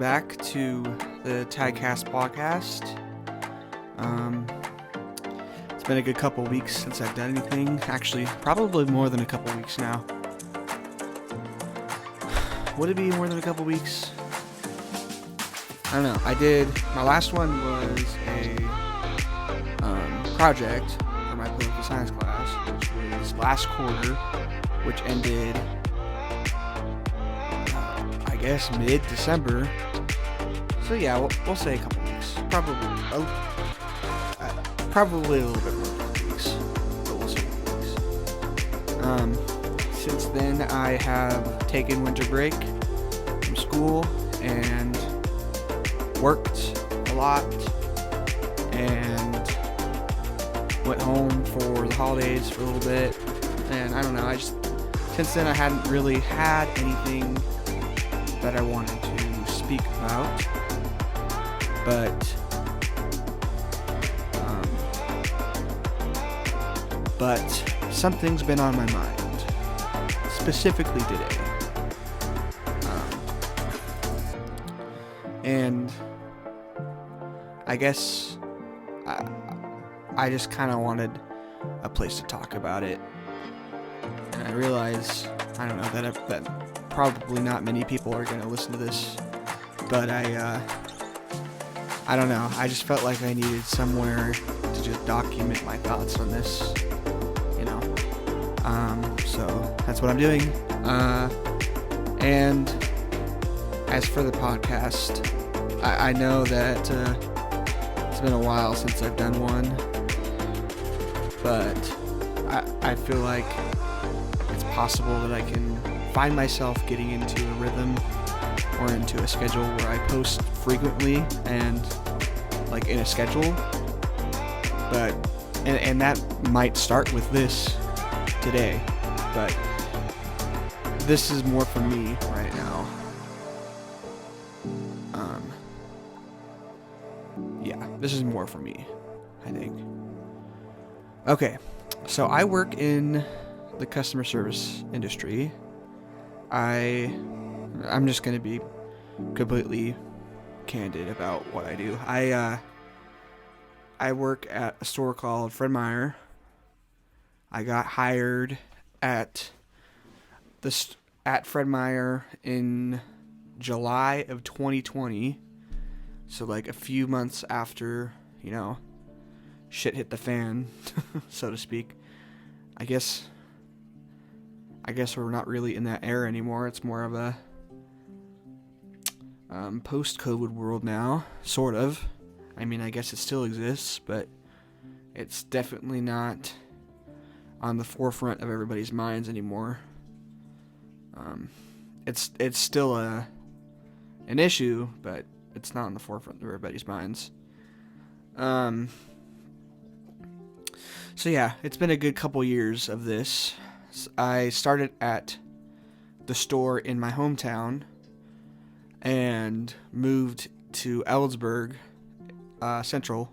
back to the Tycast podcast. It's been a good couple weeks since I've done anything. Actually, probably more than a couple weeks now. Would it be more than a couple weeks? I don't know. My last one was a project for my political science class, which was last quarter, which ended, I guess, mid-December. So yeah, we'll say a couple weeks. Probably a little bit more than a couple weeks, but we'll say a couple weeks. Since then, I have taken winter break from school and worked a lot and went home for the holidays for a little bit. And I don't know, since then I hadn't really had anything that I wanted to speak about, but something's been on my mind, specifically today. And I guess I just kind of wanted a place to talk about it. And I realize, I don't know, that probably not many people are going to listen to this, but I don't know, I just felt like I needed somewhere to just document my thoughts on this, so that's what I'm doing. And as for the podcast, I know that it's been a while since I've done one, but I feel like it's possible that I can find myself getting into a rhythm or into a schedule where I post frequently and like in a schedule, but and that might start with this today, but this is more for me right now. Yeah, this is more for me, I think. Okay, so I work in the customer service industry. I'm just gonna be completely candid about what I do. I work at a store called Fred Meyer. I got hired at Fred Meyer in July of 2020. So like a few months after, shit hit the fan, so to speak. I guess we're not really in that era anymore. It's more of a post-COVID world now, sort of. I mean, I guess it still exists, but it's definitely not on the forefront of everybody's minds anymore. It's still an issue, but it's not on the forefront of everybody's minds. So yeah, it's been a good couple years of this. I started at the store in my hometown and moved to Ellsburg, Central,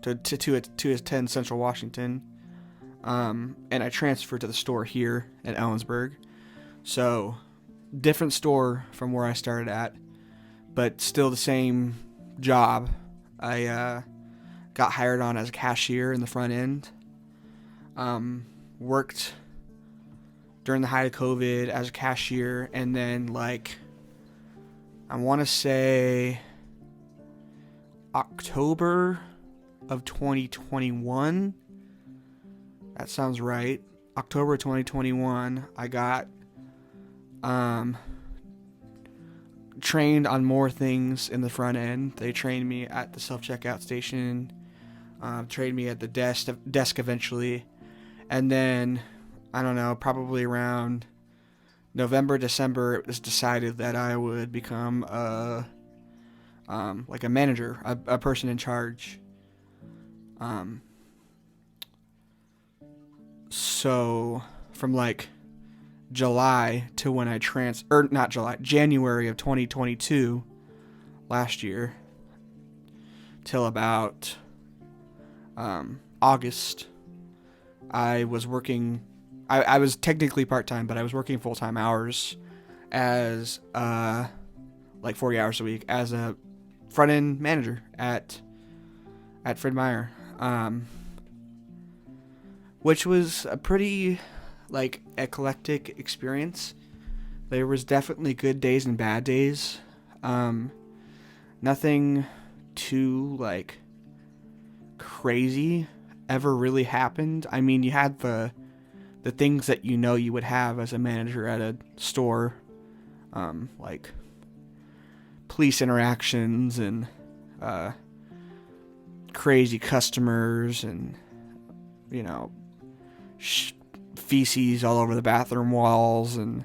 to attend Central Washington. And I transferred to the store here at Ellensburg. So, different store from where I started at, but still the same job. I got hired on as a cashier in the front end. Worked during the height of COVID as a cashier, and then I want to say October of 2021. That sounds right. October 2021, I got trained on more things in the front end. They trained me at the self-checkout station, trained me at the desk eventually, and then, I don't know, probably around November, December, it was decided that I would become a manager, a person in charge. So from July to when I January of 2022, last year, till about August, I was working. I was technically part-time, but I was working full-time hours as like 40 hours a week as a front end manager at Fred Meyer, which was a pretty like eclectic experience. There was definitely good days and bad days. Nothing too like crazy ever really happened. I mean, you had the things that you would have as a manager at a store, like police interactions and crazy customers and feces all over the bathroom walls and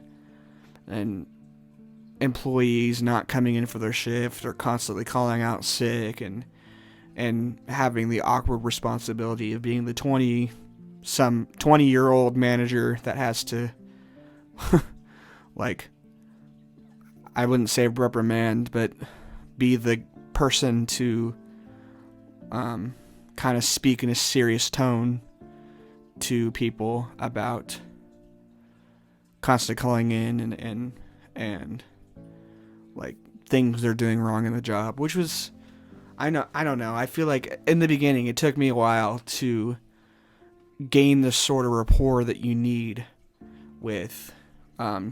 employees not coming in for their shift or constantly calling out sick and having the awkward responsibility of being the 20-year-old manager that has to like, I wouldn't say reprimand, but be the person to kind of speak in a serious tone to people about constantly calling in and like things they're doing wrong in the job, which was, I don't know. I feel like in the beginning it took me a while to gain the sort of rapport that you need with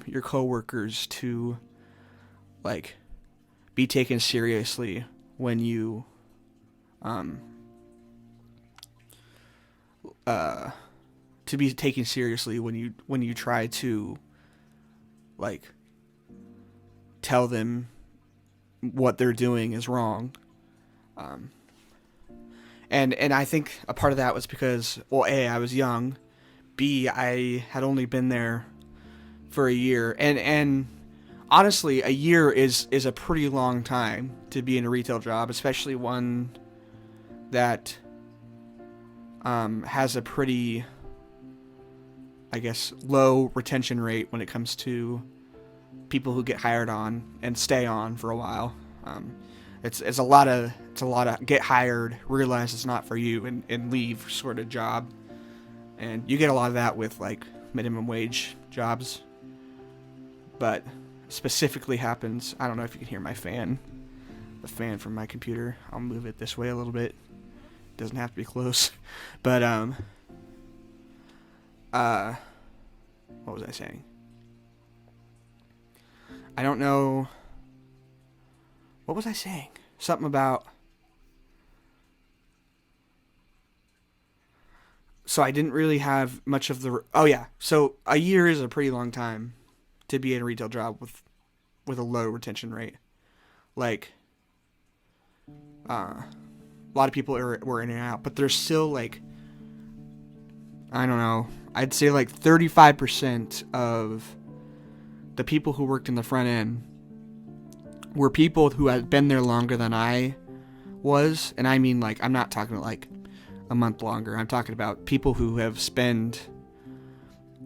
your coworkers to like be taken seriously when you to be taken seriously when you try to like tell them what they're doing is wrong. And I think a part of that was because, well, A, I was young, B, I had only been there for a year, and honestly, a year is a pretty long time to be in a retail job, especially one that has a pretty, I guess, low retention rate when it comes to people who get hired on and stay on for a while. It's a lot of get hired, realize it's not for you, and leave sort of job. And you get a lot of that with like minimum wage jobs. But specifically happens, I don't know if you can hear my fan. The fan from my computer. I'll move it this way a little bit. Doesn't have to be close. But what was I saying? I don't know. What was I saying? Something about... So I didn't really have much of the... Oh, yeah. So a year is a pretty long time to be in a retail job with a low retention rate. Like, a lot of people were in and out, but there's still, like, I don't know, I'd say like 35% of the people who worked in the front end were people who had been there longer than I was. And I mean, like, I'm not talking like a month longer. I'm talking about people who have spent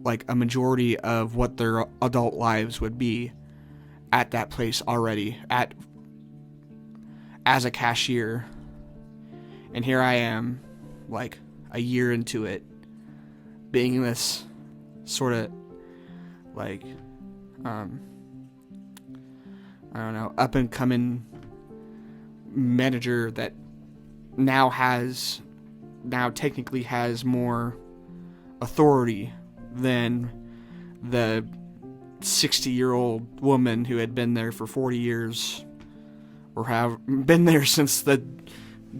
like a majority of what their adult lives would be at that place already as a cashier. And here I am, like a year into it, being this sort of like I don't know, up and coming manager that now technically has more authority than the 60-year-old woman who had been there for 40 years or have been there since the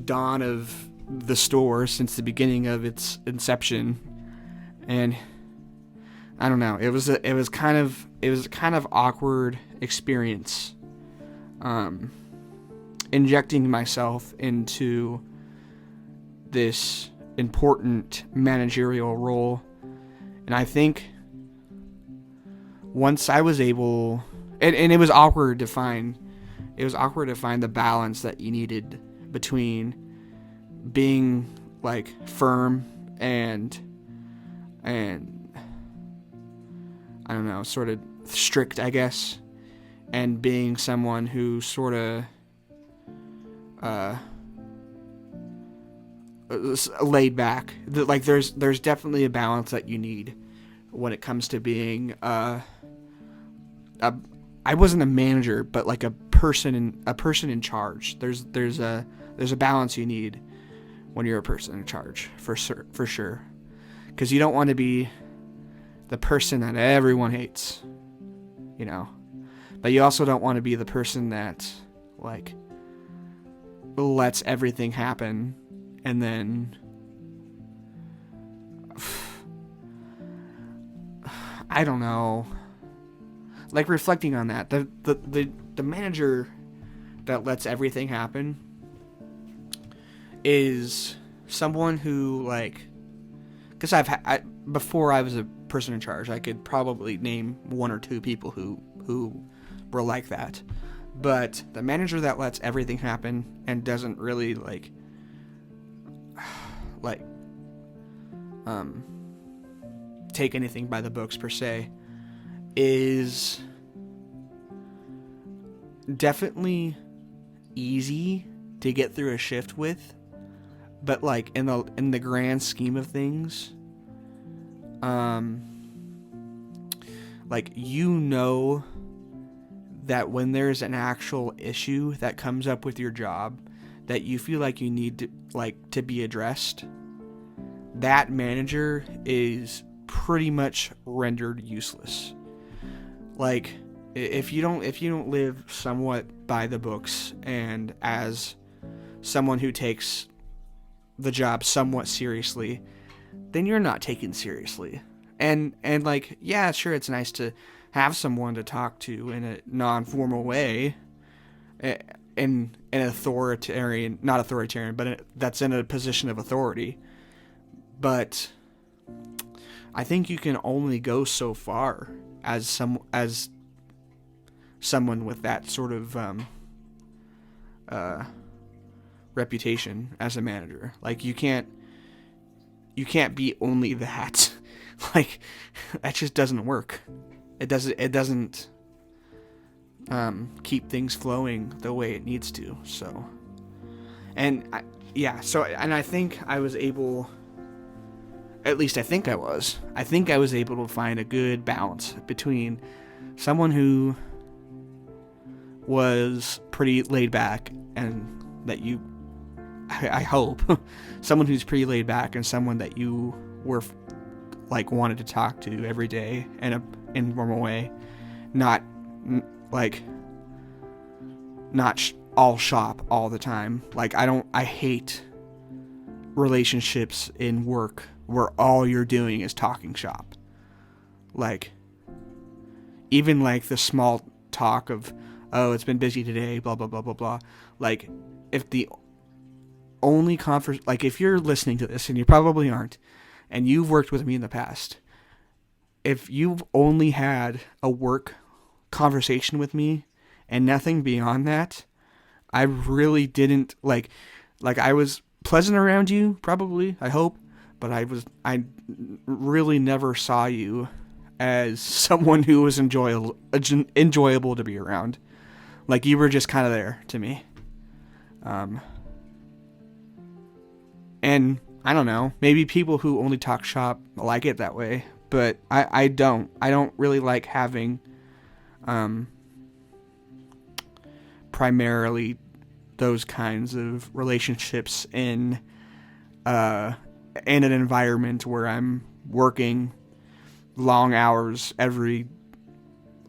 dawn of the store, since the beginning of its inception. And I don't know, it was kind of awkward experience injecting myself into this important managerial role. And I think once I was able, and it was awkward to find the balance that you needed between being like firm and I don't know, sort of strict, I guess, and being someone who sort of laid back. Like there's definitely a balance that you need when it comes to being a I wasn't a manager, but like a person in charge. There's a balance you need when you're a person in charge, for sure. Because you don't want to be the person that everyone hates, you know. But you also don't want to be the person that, like, lets everything happen and then I don't know. Like, reflecting on that, the manager that lets everything happen is someone who, like, because before I was a person in charge, I could probably name one or two people who were like that. But the manager that lets everything happen and doesn't really take anything by the books per se is definitely easy to get through a shift with, but like in the grand scheme of things, like, you know that when there's an actual issue that comes up with your job that you feel like you need to be addressed, that manager is pretty much rendered useless. Like, if you don't live somewhat by the books, and as someone who takes the job somewhat seriously, then you're not taken seriously. And like, yeah, sure, it's nice to have someone to talk to in a non-formal way, in an authoritarian, not authoritarian, but that's in a position of authority. But I think you can only go so far as someone with that sort of reputation as a manager. Like, you can't be only that. Like, that just doesn't work. It doesn't keep things flowing the way it needs to. So, I think I was able, at least I think I was able to find a good balance between someone who was pretty laid back, and that I hope, someone who's pretty laid back, and someone that you were wanted to talk to every day in a normal way, not all shop all the time. Like, I hate relationships in work where all you're doing is talking shop. Like, even like the small talk of, oh, it's been busy today, blah blah blah blah blah. Like, if the only if you're listening to this, and you probably aren't, and you've worked with me in the past, if you've only had a work conversation with me and nothing beyond that, I really didn't I was pleasant around you, probably, I hope, but I really never saw you as someone who was enjoyable to be around. Like, you were just kind of there to me. And I don't know, maybe people who only talk shop like it that way, but I don't really like having primarily those kinds of relationships in an environment where I'm working long hours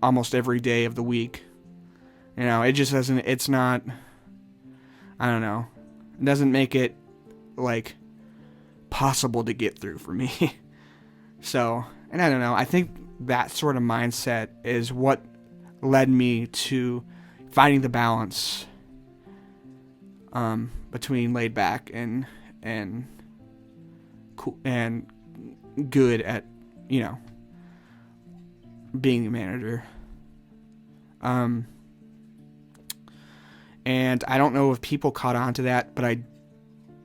almost every day of the week. You know, it just doesn't, it's not, I don't know, it doesn't make it possible to get through for me. So, and I don't know, I think that sort of mindset is what led me to finding the balance between laid back and cool and good at, being a manager. And I don't know if people caught on to that, but I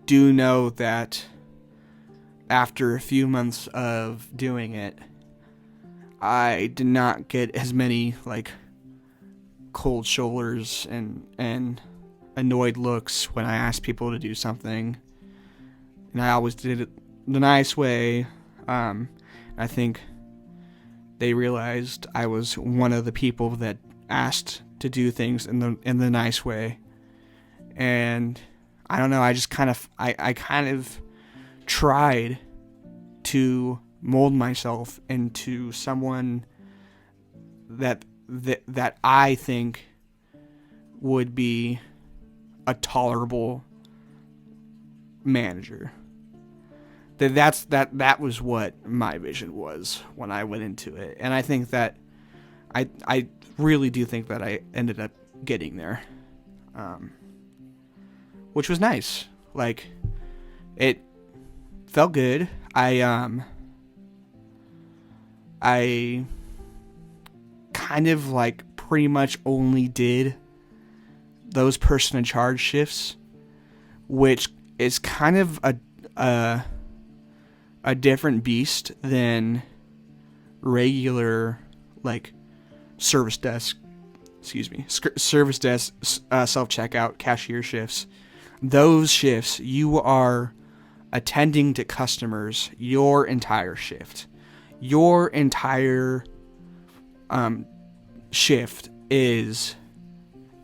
do know that after a few months of doing it, I did not get as many cold shoulders and annoyed looks when I asked people to do something. And I always did it the nice way. I think they realized I was one of the people that asked to do things in the nice way. And I don't know, I just kind of tried to mold myself into someone that I think would be a tolerable manager. That was what my vision was when I went into it, and I think that I really do think that I ended up getting there, which was nice. Like, it felt good. I kind of like pretty much only did those person in charge shifts, which is kind of a different beast than regular, like, service desk self-checkout cashier shifts. Those shifts, you are attending to customers your entire shift. Your entire shift is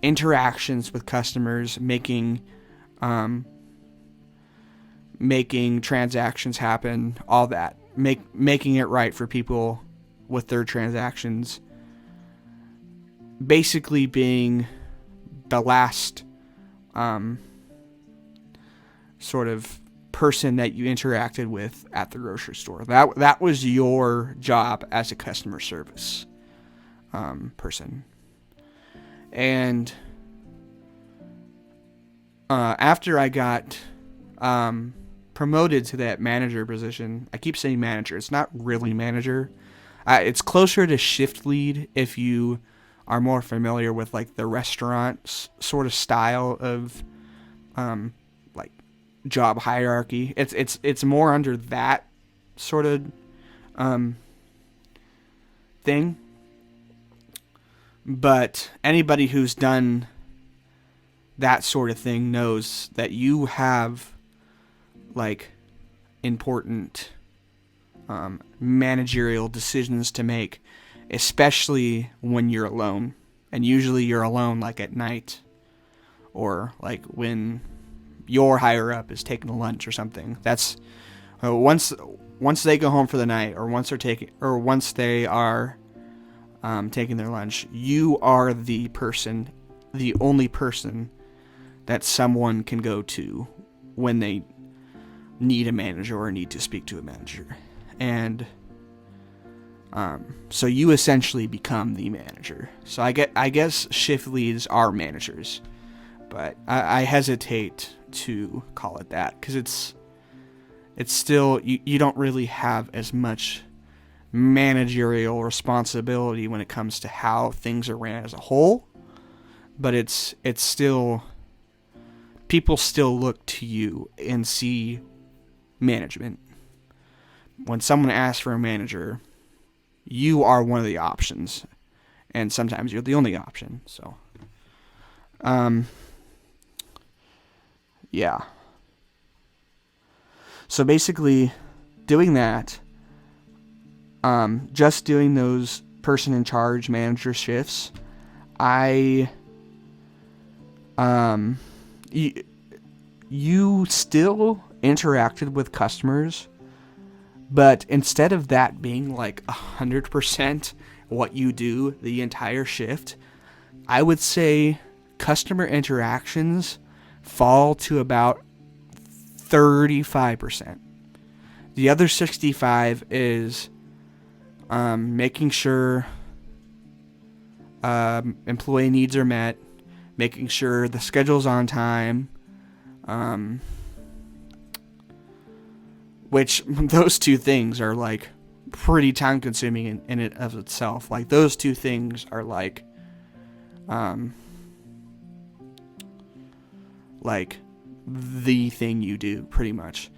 interactions with customers, making transactions happen, all that, making it right for people with their transactions, basically being the last sort of person that you interacted with at the grocery store. That was your job as a customer service person. And after I got promoted to that manager position, I keep saying manager, it's not really manager. It's closer to shift lead if you are more familiar with like the restaurant sort of style of like job hierarchy. It's more under that sort of thing. But anybody who's done that sort of thing knows that you have like important managerial decisions to make, especially when you're alone. And usually you're alone like at night, or like when your higher up is taking a lunch or something. That's once they go home for the night, or once they are taking their lunch, you are the only person that someone can go to when they need a manager or need to speak to a manager. And so you essentially become the manager. So I guess shift leads are managers, but I hesitate to call it that, because it's still, you don't really have as much managerial responsibility when it comes to how things are ran as a whole, but it's still, people still look to you and see management. When someone asks for a manager, you are one of the options, and sometimes you're the only option. So yeah, so basically doing that, just doing those person in charge manager shifts, you still interacted with customers, but instead of that being like 100% what you do the entire shift, I would say customer interactions fall to about 35%. The other 65 is making sure employee needs are met, making sure the schedule's on time, which those two things are like pretty time consuming in it of itself. Like, those two things are like the thing you do pretty much.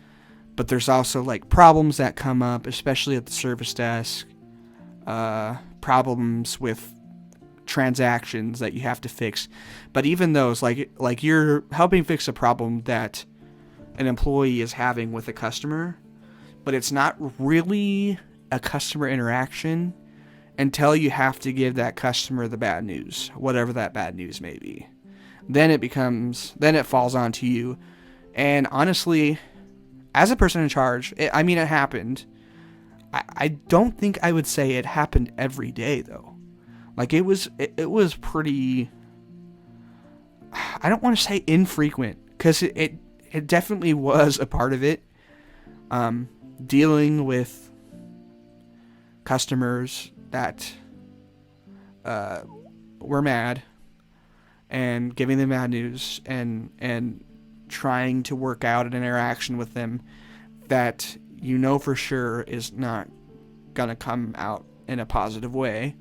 But there's also like problems that come up, especially at the service desk, problems with transactions that you have to fix. But even those, like you're helping fix a problem that an employee is having with a customer, but it's not really a customer interaction. until you have to give that customer the bad news, whatever that bad news may be. Then it falls onto you. And honestly, as a person in charge, it happened. I don't think I would say it happened every day though. Like it was pretty, I don't want to say infrequent, because it definitely was a part of it. Dealing with customers that were mad and giving them bad news and trying to work out an interaction with them that for sure is not gonna come out in a positive way.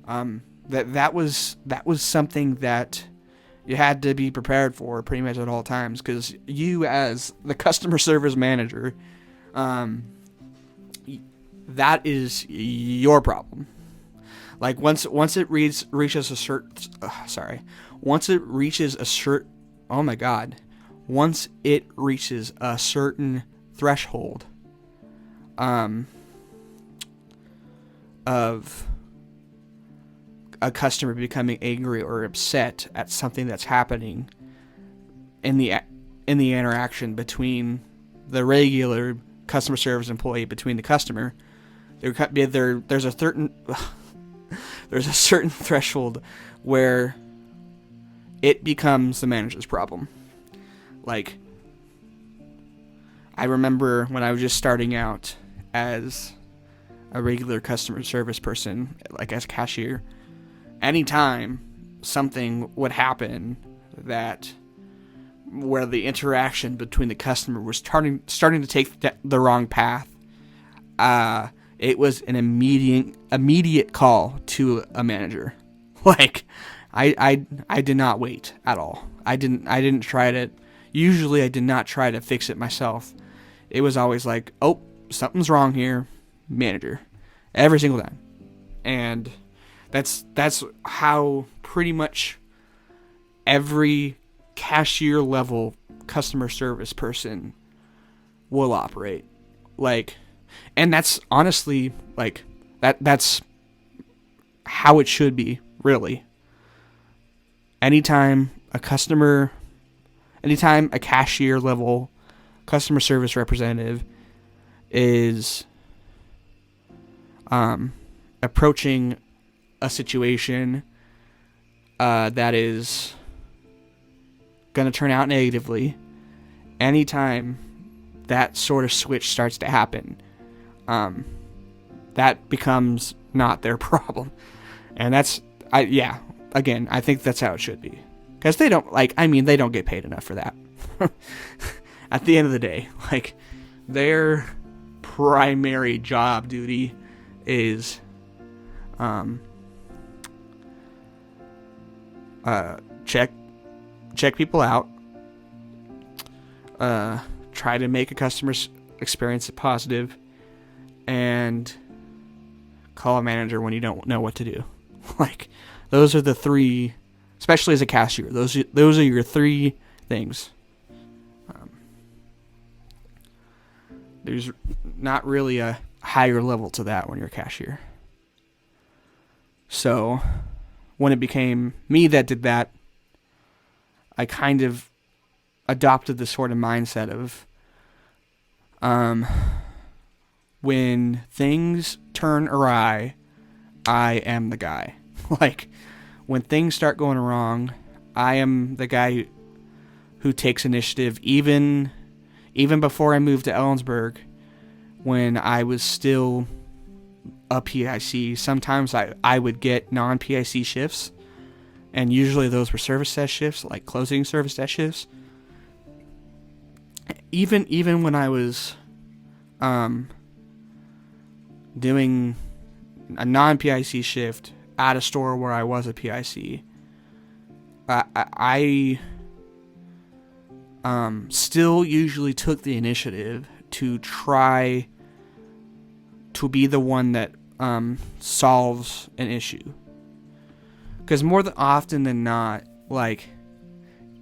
That was something that you had to be prepared for pretty much at all times, because you, as the customer service manager, that is your problem. Like once it reaches a certain threshold of a customer becoming angry or upset at something that's happening in the interaction between the regular customer service employee, between the customer, there's a certain threshold where it becomes the manager's problem. Like, I remember when I was just starting out as a regular customer service person, like as a cashier, anytime something would happen where the interaction between the customer was starting to take the wrong path, it was an immediate call to a manager. Like, I did not wait at all. I didn't try to. Usually, I did not try to fix it myself. It was always like, oh, something's wrong here, manager, every single time. And that's how pretty much every cashier level customer service person will operate. Like, and that's honestly like that's how it should be, really. Anytime a cashier level customer service representative is approaching a situation that is going to turn out negatively, anytime that sort of switch starts to happen, that becomes not their problem. And I think that's how it should be. Because they don't get paid enough for that. At the end of the day, like, their primary job duty is check people out, try to make a customer's experience positive, and call a manager when you don't know what to do. Like, those are the three, especially as a cashier, those are your three things. There's not really a higher level to that when you're a cashier. So when it became me that did that, I kind of adopted this sort of mindset of, when things turn awry, I am the guy. Like, when things start going wrong, I am the guy who takes initiative. Even before I moved to Ellensburg, when I was still a PIC, sometimes I would get non-PIC shifts, and usually those were service desk shifts, like closing service desk shifts. Even when I was doing a non-PIC shift at a store where I was a PIC, I still usually took the initiative to try to be the one that solves an issue. Because more often than not, like,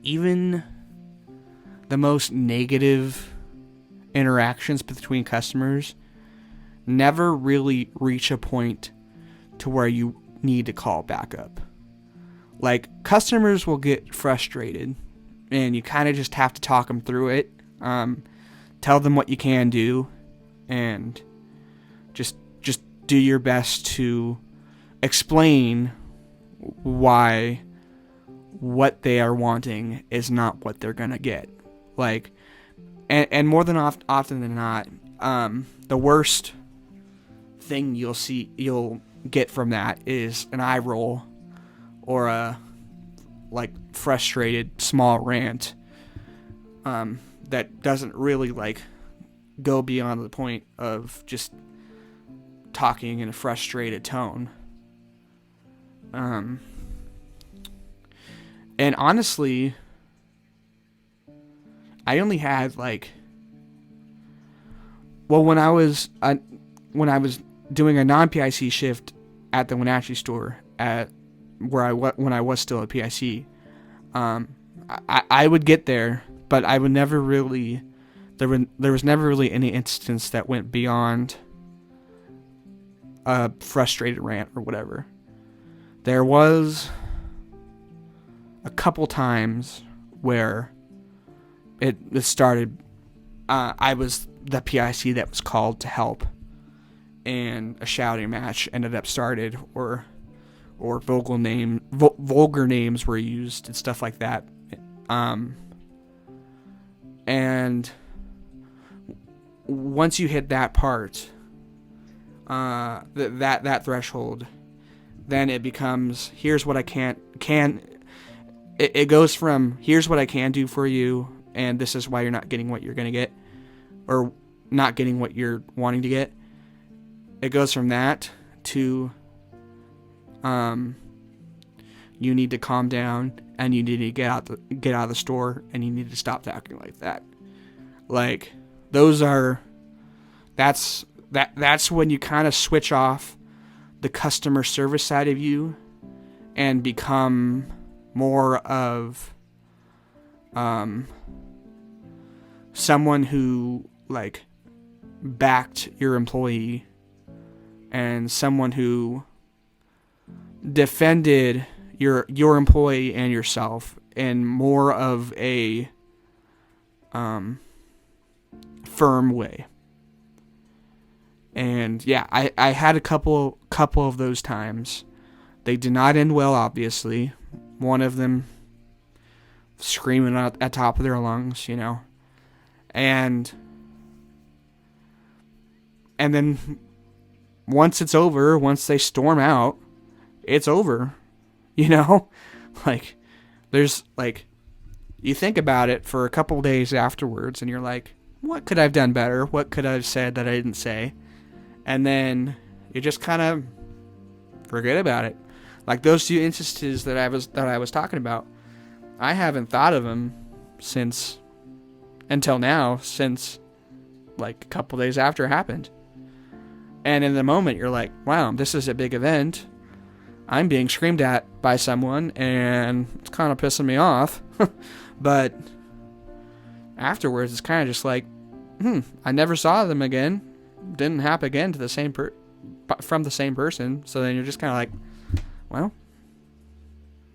even the most negative interactions between customers never really reach a point to where you need to call backup. Like, customers will get frustrated, and you kind of just have to talk them through it. Tell them what you can do, and just do your best to explain why what they are wanting is not what they're gonna get. Like, and more than often than not, the worst thing you'll get from that is an eye roll or a like frustrated small rant that doesn't really like go beyond the point of just talking in a frustrated tone. And honestly, I only had like, well, when I was doing a non-PIC shift at the Wenatchee store at when I was still at PIC, I would get there, but I would never really, there was never really any instance that went beyond a frustrated rant or whatever. There was a couple times where it started, I was the PIC that was called to help, and a shouting match ended up started, or vulgar names were used and stuff like that. And once you hit that part, that threshold, then it becomes, here's what I it goes from, here's what I can do for you, and this is why you're not getting what you're going to get, or not getting what you're wanting to get. It goes from that to, you need to calm down, and you need to get out of the store, and you need to stop acting like that. Like, that's when you kind of switch off the customer service side of you and become more of someone who like backed your employee, and someone who defended your employee and yourself in more of a firm way. And yeah, I had a couple of those times. They did not end well, obviously. One of them screaming at the top of their lungs, you know. And then once it's over, once they storm out, it's over. You know? Like, there's like, you think about it for a couple days afterwards, and you're like, what could I have done better? What could I have said that I didn't say? And then you just kind of forget about it. Like those two instances that I was talking about, I haven't thought of them until now, since like a couple days after it happened. And in the moment, you're like, wow, this is a big event. I'm being screamed at by someone, and it's kind of pissing me off. But afterwards, it's kind of just like, I never saw them again. Didn't happen again to the same from the same person. So then you're just kind of like, well,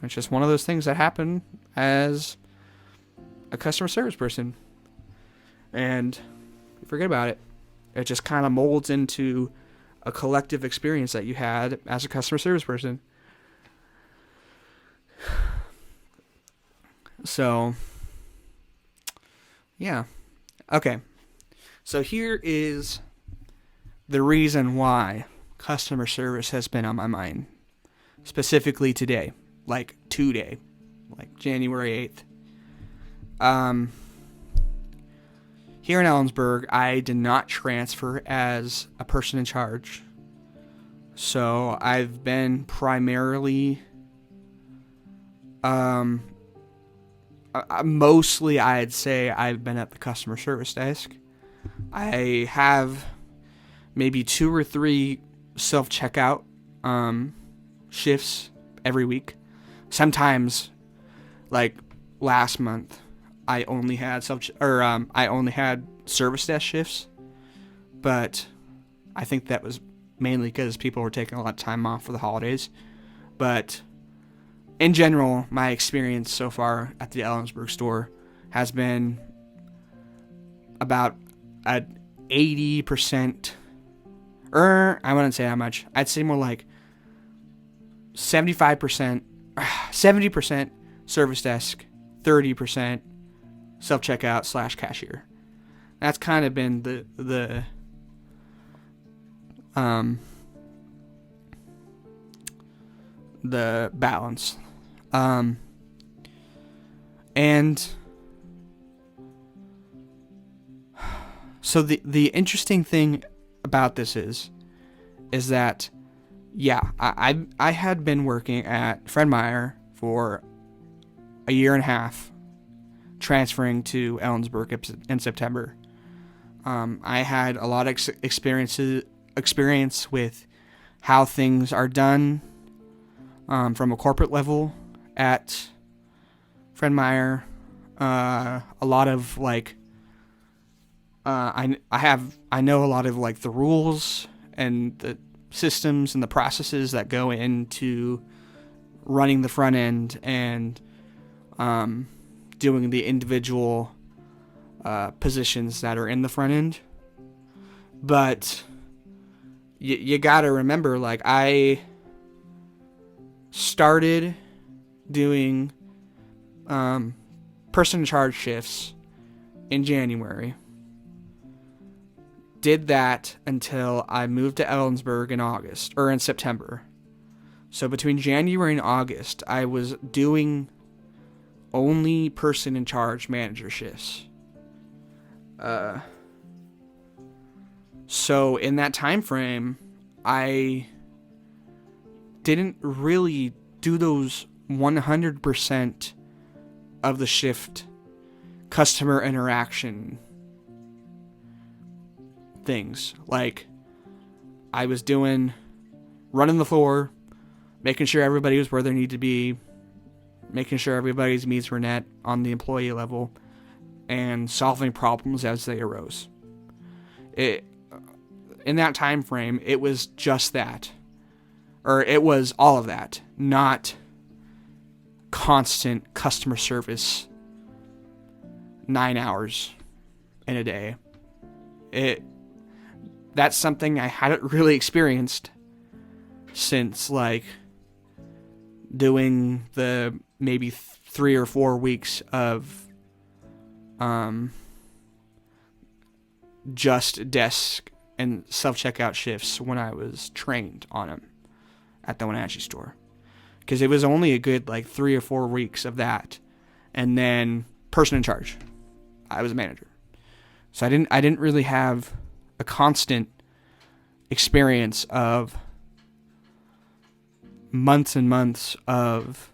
it's just one of those things that happen as a customer service person, and you forget about it. It just kind of molds into a collective experience that you had as a customer service person. So, yeah. Okay. So here is the reason why customer service has been on my mind. Specifically today. Like today. Like January 8th. Here in Ellensburg, I did not transfer as a person in charge. So I've been primarily, mostly I'd say I've been at the customer service desk. I have maybe 2 or 3 self-checkout shifts every week. Sometimes, like last month, I only had service desk shifts, but I think that was mainly because people were taking a lot of time off for the holidays. But in general, my experience so far at the Ellensburg store has been about a 80%, or I wouldn't say how much. I'd say more like 75%, 70% service desk, 30% self-checkout / cashier. That's kind of been the balance. And so the interesting thing about this is that, yeah, I had been working at Fred Meyer for a year and a half, transferring to Ellensburg in September. I had a lot of experience with how things are done from a corporate level at Fred Meyer. A lot of like I know a lot of like the rules and the systems and the processes that go into running the front end and doing the individual positions that are in the front end. But you gotta remember, like, I started doing person in charge shifts in January. Did that until I moved to Ellensburg in September. So between January and August, I was doing only person in charge manager shifts. So in that time frame, I didn't really do those 100% of the shift customer interaction things. Like, I was running the floor, making sure everybody was where they needed to be, making sure everybody's needs were met on the employee level, and solving problems as they arose. In that time frame, it was just that. Or it was all of that, not constant customer service 9 hours in a day. That's something I hadn't really experienced since, like, doing the maybe 3 or 4 weeks of just desk and self-checkout shifts when I was trained on them at the Wenatchee store. Because it was only a good, like, 3 or 4 weeks of that. And then person in charge. I was a manager. So I didn't really have a constant experience of months and months of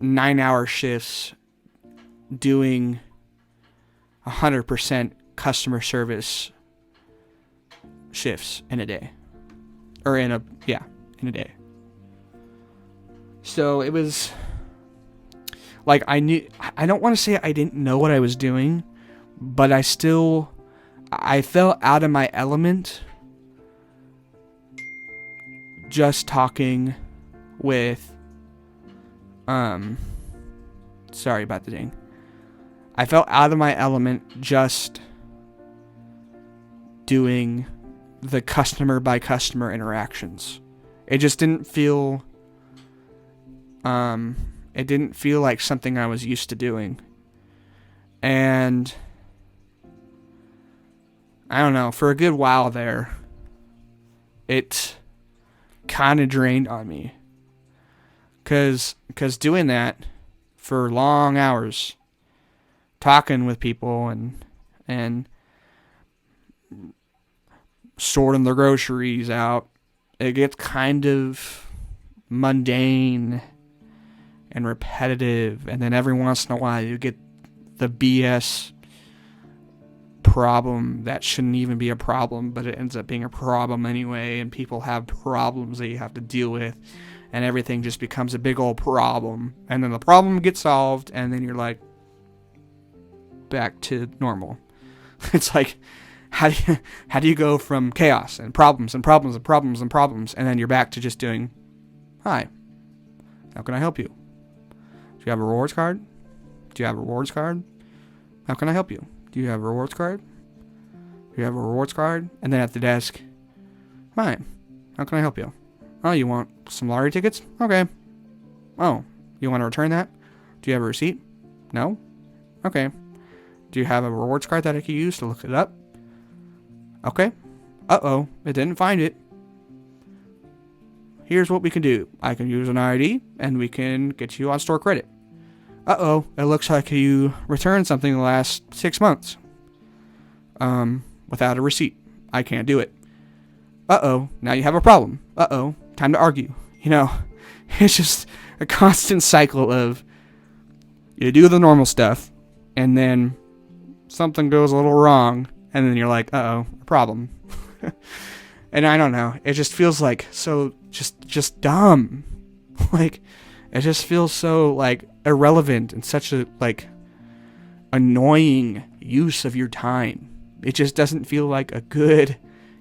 9-hour shifts doing 100% customer service shifts in a day. Or in a day. So it was like, I don't want to say I didn't know what I was doing, but I felt out of my element just talking with, sorry about the ding. I felt out of my element just doing the customer by customer interactions. It just didn't feel, like something I was used to doing. And I don't know, for a good while there, it kind of drained on me. Cause doing that for long hours, talking with people and sorting their groceries out, it gets kind of mundane and repetitive, and then every once in a while you get the BS problem that shouldn't even be a problem, but it ends up being a problem anyway, and people have problems that you have to deal with, and everything just becomes a big old problem, and then the problem gets solved, and then you're like back to normal. It's like How do you go from chaos and problems and problems and problems and problems, and then you're back to just doing, hi, how can I help you? Do you have a rewards card? Do you have a rewards card? How can I help you? Do you have a rewards card? Do you have a rewards card? And then at the desk, hi, how can I help you? Oh, you want some lottery tickets? Okay. Oh, you want to return that? Do you have a receipt? No? Okay. Do you have a rewards card that I could use to look it up? Okay. Uh-oh, it didn't find it. Here's what we can do. I can use an ID, and we can get you on store credit. Uh-oh, it looks like you returned something in the last 6 months. Without a receipt. I can't do it. Uh-oh, now you have a problem. Uh-oh, time to argue. It's just a constant cycle of you do the normal stuff, and then something goes a little wrong, and then you're like, uh-oh, problem. And I don't know, it just feels like so just dumb. Like, it just feels so, like, irrelevant and such a, like, annoying use of your time. It just doesn't feel like a good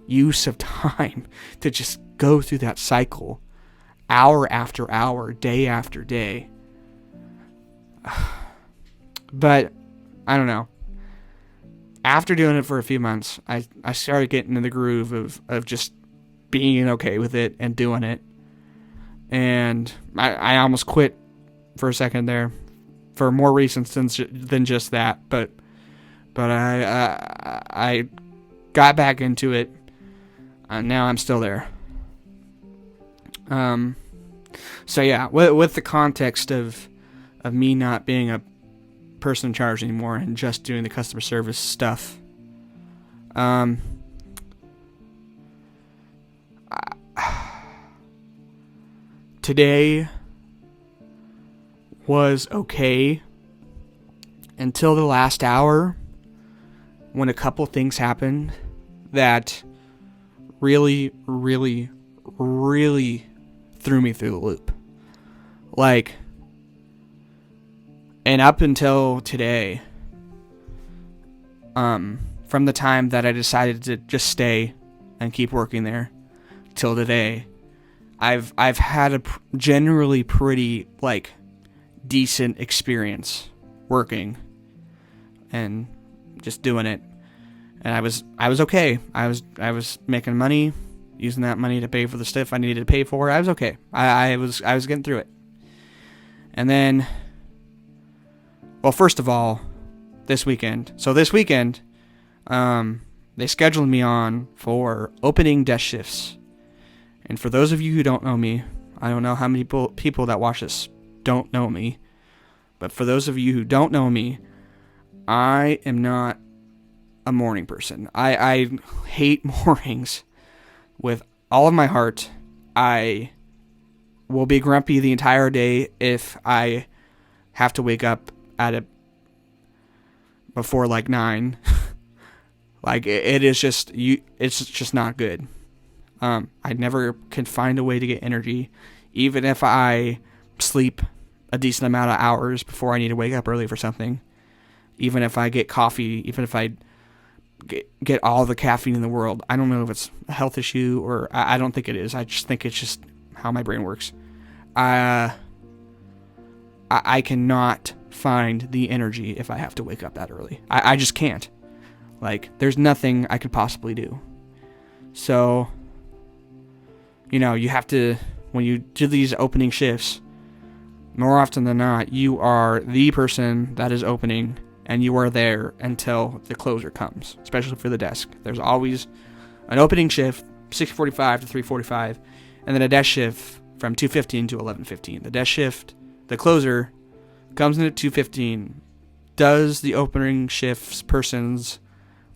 use of time to just go through that cycle hour after hour, day after day. But I don't know. After doing it for a few months, I started getting into the groove of just being okay with it and doing it. And I almost quit for a second there for more reasons than just that. But I got back into it. Now I'm still there. So yeah, with the context of me not being a person in charge anymore and just doing the customer service stuff, today was okay until the last hour when a couple things happened that really, really, really threw me through the loop. Like, and up until today, from the time that I decided to just stay and keep working there till today, I've had a generally pretty, like, decent experience working and just doing it. And I was okay. I was making money, using that money to pay for the stuff I needed to pay for. I was okay. I was getting through it. And then, well, first of all, this weekend. So this weekend, they scheduled me on for opening desk shifts. And for those of you who don't know me, I don't know how many people that watch this don't know me. But for those of you who don't know me, I am not a morning person. I hate mornings with all of my heart. I will be grumpy the entire day if I have to wake up before like 9. Like, it's just not good. I never can find a way to get energy, even if I sleep a decent amount of hours before I need to wake up early for something. Even if I get coffee, even if I get all the caffeine in the world. I don't know if it's a health issue or I don't think it is. I just think it's just how my brain works. I cannot find the energy if I have to wake up that early. I just can't. Like, there's nothing I could possibly do. So, you have to, when you do these opening shifts, more often than not, you are the person that is opening, and you are there until the closer comes, especially for the desk. There's always an opening shift, 6:45 to 3:45, and then a desk shift from 2:15 to 11:15. The desk shift, the closer, comes in at 2:15, does the opening shift's person's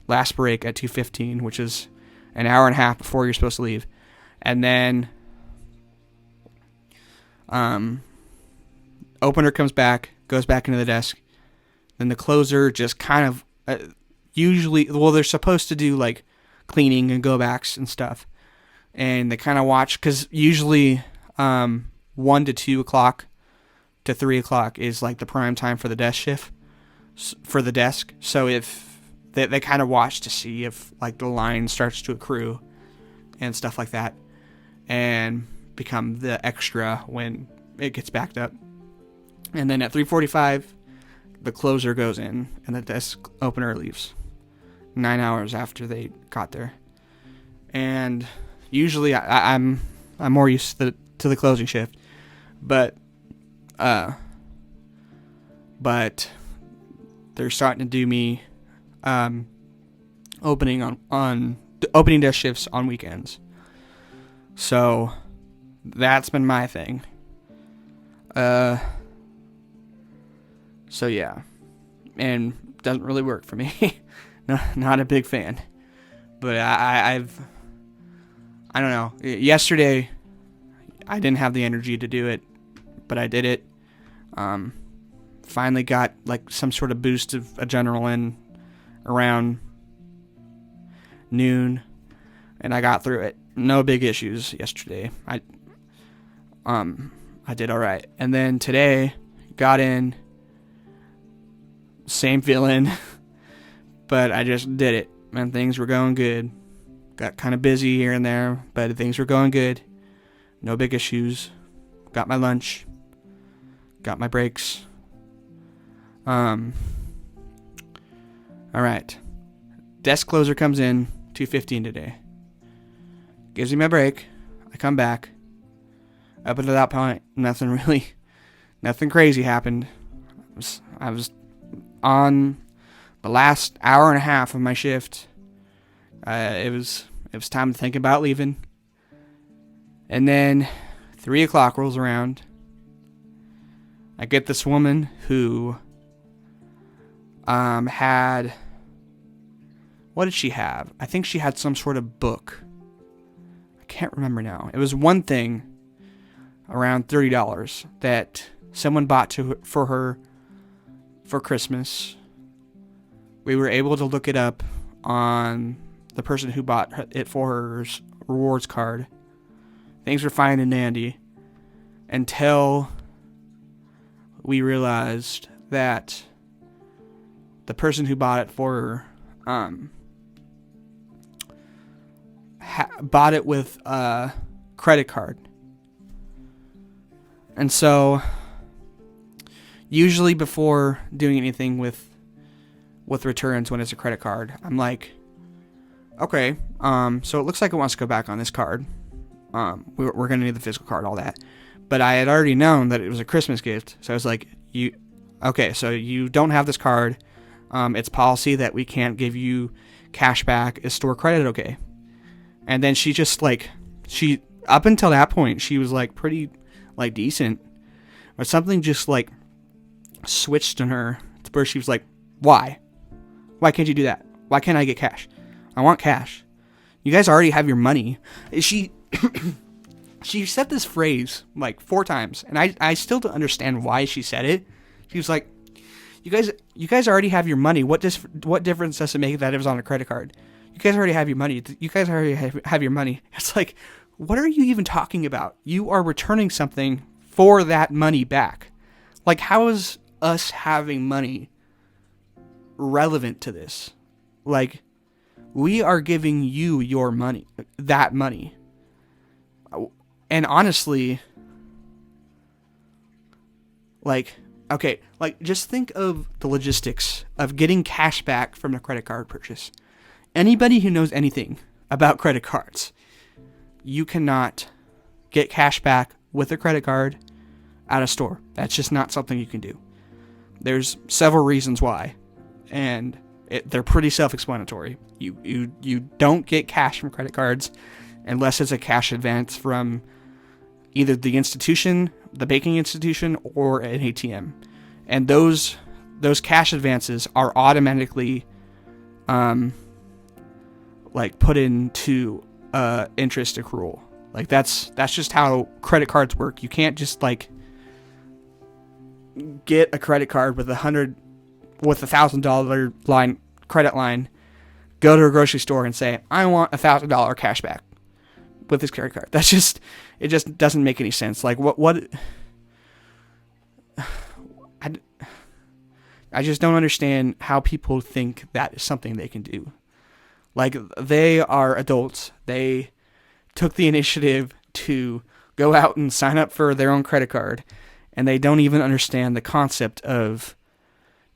last break at 2:15, which is an hour and a half before you're supposed to leave, and then opener comes back, goes back into the desk. Then the closer just kind of usually, they're supposed to do like cleaning and go backs and stuff, and they kind of watch, because usually 1 to 2 o'clock to 3 o'clock is like the prime time for the desk shift for the desk. So if they kind of watch to see if like the line starts to accrue and stuff like that, and become the extra when it gets backed up. And then at 3:45, the closer goes in and the desk opener leaves 9 hours after they got there. And usually I'm more used to the closing shift, but they're starting to do me opening desk shifts on weekends. So that's been my thing. So yeah, and doesn't really work for me. No, not a big fan. But I don't know. Yesterday, I didn't have the energy to do it, but I did it. Finally got like some sort of boost of adrenaline around noon, and I got through it. No big issues yesterday. I did all right. And then today, got in, same feeling, but I just did it, and things were going good. Got kind of busy here and there, but things were going good. No big issues. Got my lunch. Got my breaks. All right. Desk closer comes in 2:15 today. Gives me my break. I come back. Up until that point, nothing crazy happened. I was on the last hour and a half of my shift. It was time to think about leaving. And then 3 o'clock rolls around. I get this woman who had, what did she have? I think she had some sort of book. I can't remember now. It was one thing around $30 that someone bought for her for Christmas. We were able to look it up on the person who bought it for her rewards card. Things were fine and dandy until we realized that the person who bought it for her bought it with a credit card. And so usually before doing anything with returns when it's a credit card, I'm like, okay, so it looks like it wants to go back on this card. We're going to need the physical card, all that. But I had already known that it was a Christmas gift. So I was like, so you don't have this card. It's policy that we can't give you cash back. Is store credit okay? And then she just up until that point, she was like pretty like decent. But something just like switched in her to where she was like, why? Why can't you do that? Why can't I get cash? I want cash. You guys already have your money. She said this phrase like 4 times, and I still don't understand why she said it. She was like, you guys already have your money. What difference does it make that it was on a credit card? You guys already have your money. You guys already have your money. It's like, what are you even talking about? You are returning something for that money back. Like, how is us having money relevant to this? Like, we are giving you your money, that money. And honestly, like, okay, like, just think of the logistics of getting cash back from a credit card purchase. Anybody who knows anything about credit cards, you cannot get cash back with a credit card at a store. That's just not something you can do. There's several reasons why, and they're pretty self-explanatory. You don't get cash from credit cards unless it's a cash advance from either the institution, the banking institution, or an ATM. And those cash advances are automatically like put into interest accrual. Like that's just how credit cards work. You can't just like get a credit card with $1,000 credit line, go to a grocery store and say, I want $1,000 cash back with this credit card. It just doesn't make any sense. Like what I just don't understand how people think that is something they can do. Like, they are adults. They took the initiative to go out and sign up for their own credit card, and they don't even understand the concept of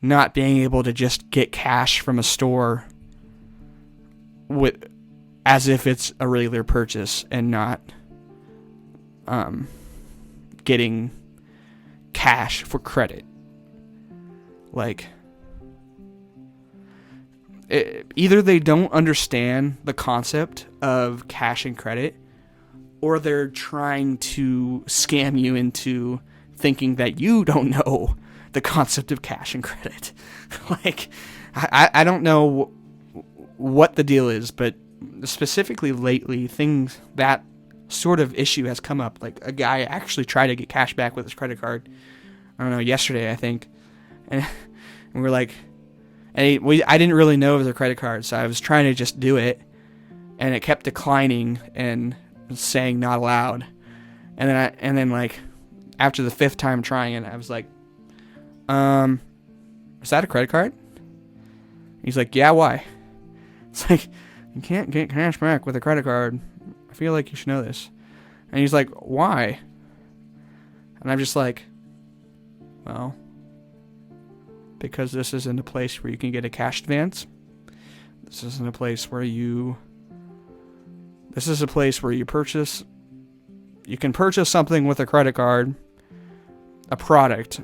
not being able to just get cash from a store with, as if it's a regular purchase, and not getting cash for credit. Like, either they don't understand the concept of cash and credit, or they're trying to scam you into thinking that you don't know the concept of cash and credit. Like, I don't know what the deal is, but specifically lately, that sort of issue has come up. Like, a guy actually tried to get cash back with his credit card, I don't know, yesterday, I think. And we're like, I didn't really know it was a credit card, so I was trying to just do it, and it kept declining and saying not allowed. And then like, after the 5th time trying it, I was like, is that a credit card? He's like, yeah, why? It's like, you can't get cash back with a credit card. I feel like you should know this. And he's like, why? And I'm just like, well, because this isn't a place where you can get a cash advance. This is a place where you purchase. You can purchase something with a credit card, a product,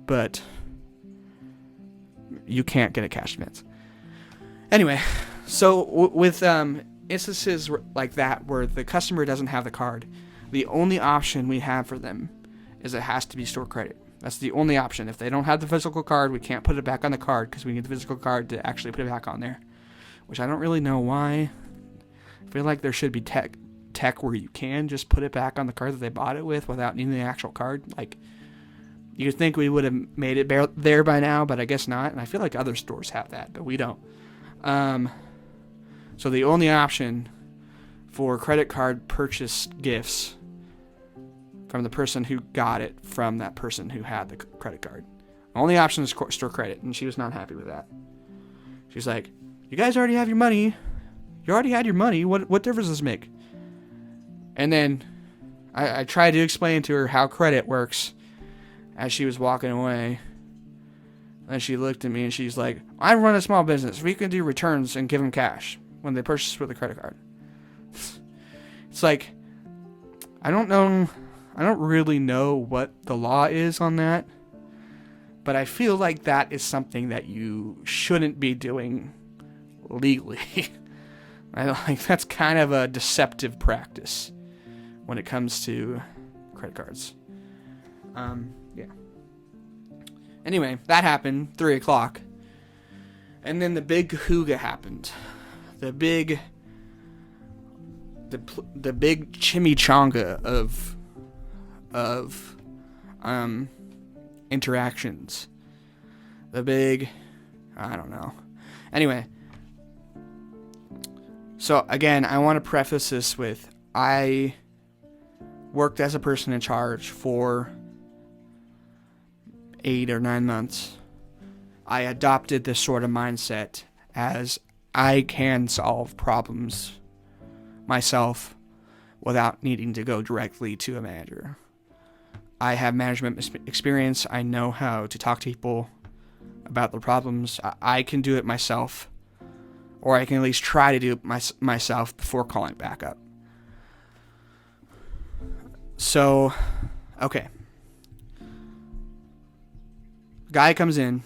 but you can't get a cash advance. Anyway, so with instances like that where the customer doesn't have the card, the only option we have for them is it has to be store credit. That's the only option. If they don't have the physical card, we can't put it back on the card because we need the physical card to actually put it back on there, which I don't really know why. I feel like there should be tech where you can just put it back on the card that they bought it with without needing the actual card. Like, you'd think we would have made it there by now, but I guess not. And I feel like other stores have that, but we don't. So the only option for credit card purchase gifts from the person who got it from that person who had the credit card, the only option is store credit, and she was not happy with that. She's like, you guys already have your money. You already had your money. What difference does this make? And then I tried to explain to her how credit works as she was walking away. And she looked at me and she's like, I run a small business. We can do returns and give them cash when they purchase with a credit card. It's like, I don't really know what the law is on that, but I feel like that is something that you shouldn't be doing legally. That's kind of a deceptive practice when it comes to credit cards. Yeah. Anyway, that happened, 3 o'clock. And then the big hooga happened. The big chimichanga of interactions. I don't know. Anyway, so again, I want to preface this with, I worked as a person in charge for 8 or 9 months. I adopted this sort of mindset as I can solve problems myself without needing to go directly to a manager. I have management experience. I know how to talk to people about their problems. I can do it myself, or I can at least try to do it myself before calling back up. So, okay. Guy comes in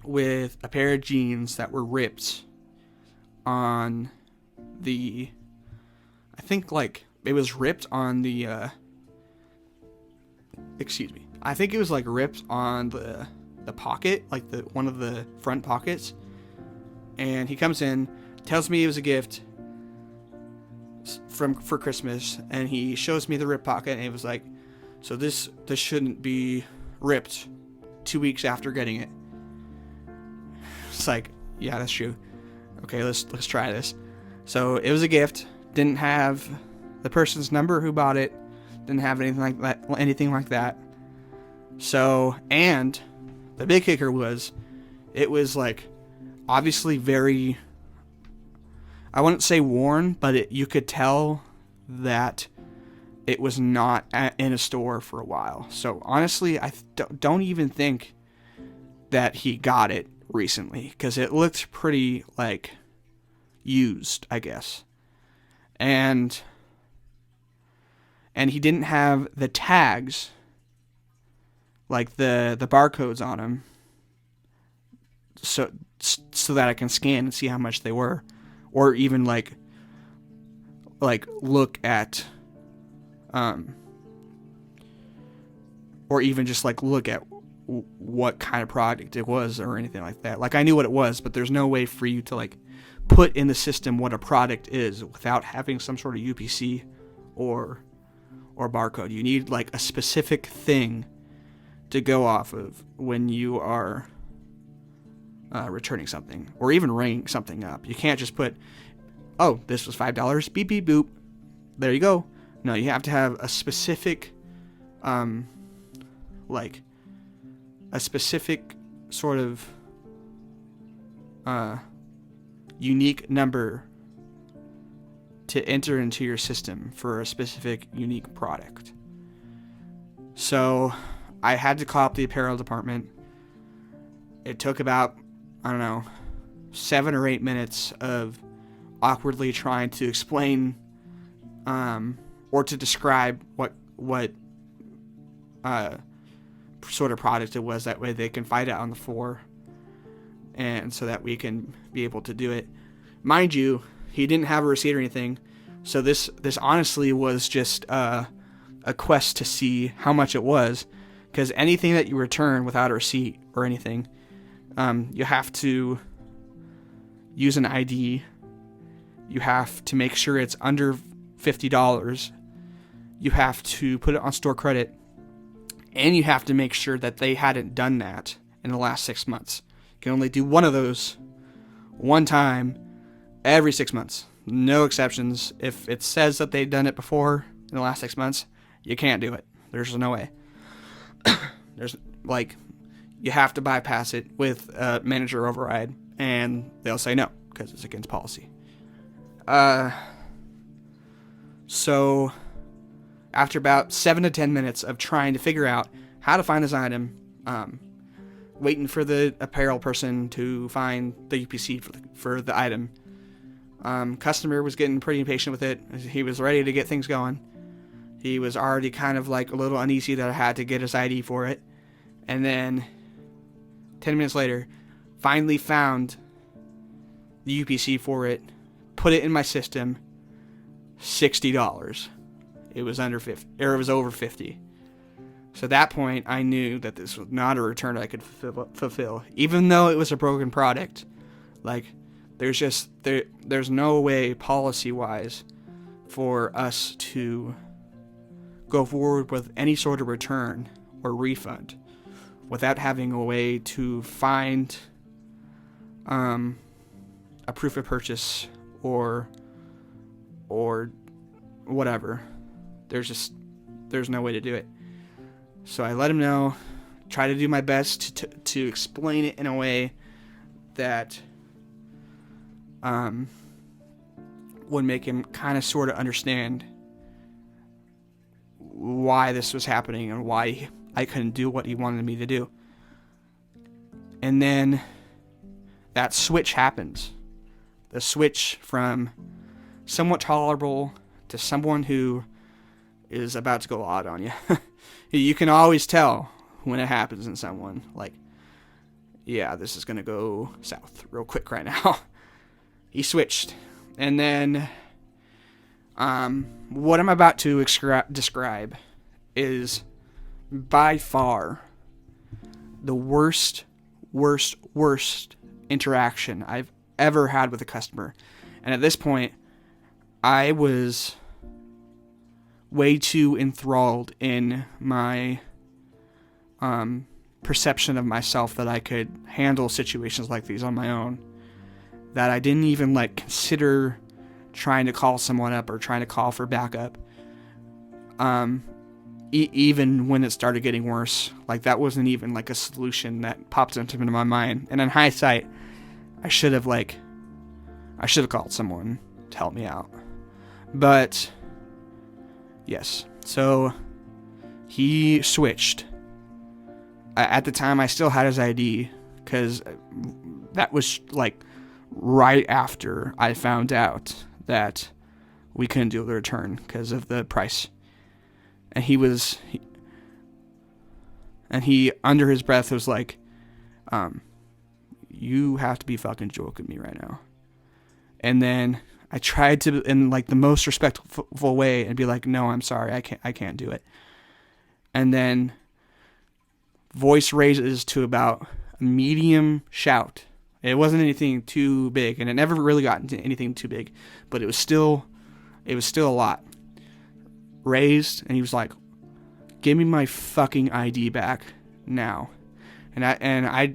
with a pair of jeans that were ripped on the, I think like it was ripped on the, I think it was like ripped on the pocket, like one of the front pockets. And he comes in, tells me it was a gift for Christmas, and he shows me the ripped pocket, and he was like, so this shouldn't be ripped 2 weeks after getting it. It's like, yeah, that's true. Okay, let's try this. So it was a gift, didn't have the person's number who bought it, didn't have anything like that. So, and the big kicker was, it was like obviously very, I wouldn't say worn, but you could tell that it was not in a store for a while. So honestly, I don't even think that he got it recently, because it looked pretty like used, I guess. And he didn't have the tags, like the barcodes on them, so that I can scan and see how much they were, or even like look at, or even just like look at what kind of product it was or anything like that. Like, I knew what it was, but there's no way for you to like put in the system what a product is without having some sort of UPC or barcode. You need like a specific thing to go off of when you are returning something, or even ringing something up. You can't just put, oh, this was $5, beep beep boop, there you go. No, you have to have a specific like a specific sort of unique number to enter into your system for a specific unique product. So I had to call up the apparel department. It took about, I don't know, 7 or 8 minutes of awkwardly trying to explain or to describe what sort of product it was. That way they can find it on the floor, and so that we can be able to do it. Mind you, he didn't have a receipt or anything, so this honestly was just a quest to see how much it was, because anything that you return without a receipt or anything, you have to use an ID. You have to make sure it's under $50. You have to put it on store credit, and you have to make sure that they hadn't done that in the last 6 months. You can only do one of those one time every 6 months. No exceptions. If it says that they've done it before in the last 6 months, you can't do it. There's no way. There's like, you have to bypass it with a manager override, and they'll say no because it's against policy. So after about 7 to 10 minutes of trying to figure out how to find this item, waiting for the apparel person to find the UPC for the item, customer was getting pretty impatient with it. He was ready to get things going. He was already kind of like a little uneasy that I had to get his ID for it. And then 10 minutes later, finally found the UPC for it, put it in my system, $60. It was under 50, or it was over 50. So at that point, I knew that this was not a return I could fulfill, even though it was a broken product. Like, there's no way policy-wise for us to go forward with any sort of return or refund without having a way to find a proof of purchase or whatever. There's no way to do it. So I let him know, try to do my best to explain it in a way that would make him kind of sort of understand why this was happening and why I couldn't do what he wanted me to do. And then that switch happens. The switch from somewhat tolerable to someone who is about to go odd on you. You can always tell when it happens in someone. Like, yeah, this is going to go south real quick right now. He switched. And then what I'm about to describe is by far the worst interaction I've ever had with a customer. And at this point, I was way too enthralled in my perception of myself that I could handle situations like these on my own, that I didn't even like consider trying to call someone up or trying to call for backup. even when it started getting worse, like that wasn't even like a solution that popped into my mind. And in hindsight, I should have called someone to help me out. But yes, so he switched. At the time, I still had his ID because that was like right after I found out that we couldn't do the return because of the price. And he under his breath was like, you have to be fucking joking me right now. And then I tried to, in like the most respectful way, and be like, no, I'm sorry, I can't do it. And then voice raises to about a medium shout. It wasn't anything too big, and it never really got into anything too big, but it was still a lot. Raised, and he was like, give me my fucking ID back now. And I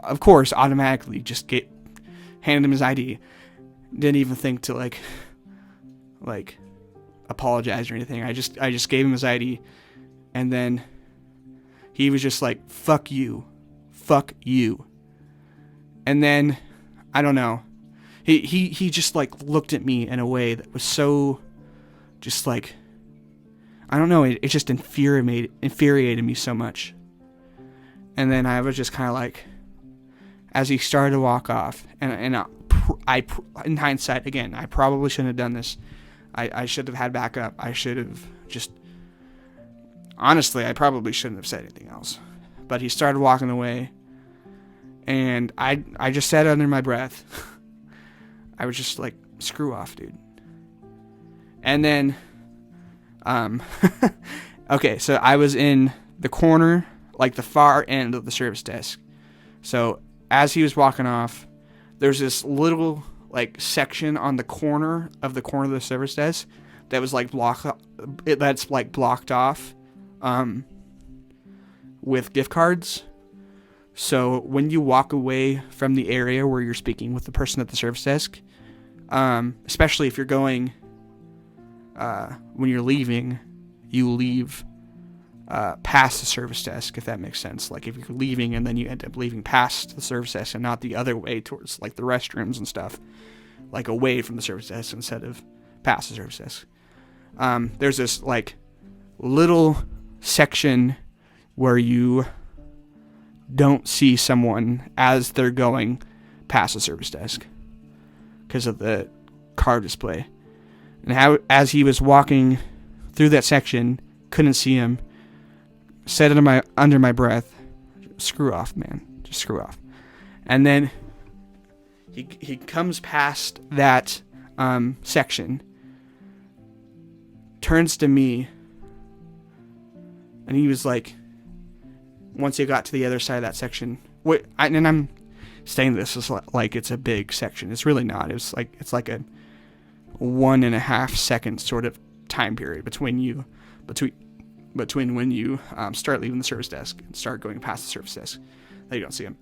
of course automatically just handed him his ID. Didn't even think to like apologize or anything. I just gave him his ID, and then he was just like, fuck you. And then I don't know. He just like looked at me in a way that was so just like, I don't know, it just infuriated me so much. And then I was just kind of like, as he started to walk off, and I in hindsight, again, I probably shouldn't have done this. I should have had backup. I should have just, honestly, I probably shouldn't have said anything else. But he started walking away, and I just said under my breath, I was just like, screw off, dude. And then, okay, so I was in the corner, like the far end of the service desk. So as he was walking off, there's this little like section on the corner of the service desk that was like blocked off with gift cards. So when you walk away from the area where you're speaking with the person at the service desk, especially if you're going, when you're leaving, you leave past the service desk, if that makes sense. Like if you're leaving and then you end up leaving past the service desk and not the other way towards like the restrooms and stuff, like away from the service desk instead of past the service desk. There's this like little section where you don't see someone as they're going past the service desk because of the card display. And as he was walking through that section, couldn't see him, said it under my breath, screw off, man, just screw off. And then he comes past that section, turns to me, and he was like, once he got to the other side of that section, and I'm saying this is like it's a big section. It's really not. It's like a 1.5 second sort of time period between when you start leaving the service desk and start going past the service desk that you don't see him.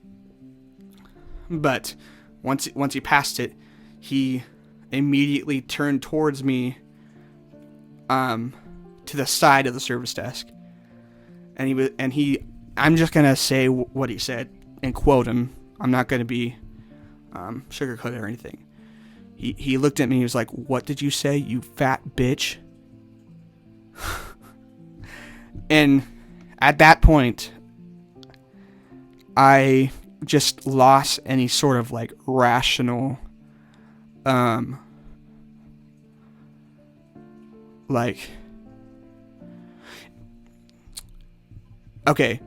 But once he passed it, he immediately turned towards me to the side of the service desk, and I'm just gonna say what he said and quote him. I'm not gonna be sugarcoated or anything. He looked at me. He was like, "What did you say, you fat bitch?" And at that point, I just lost any sort of like rational, like, okay.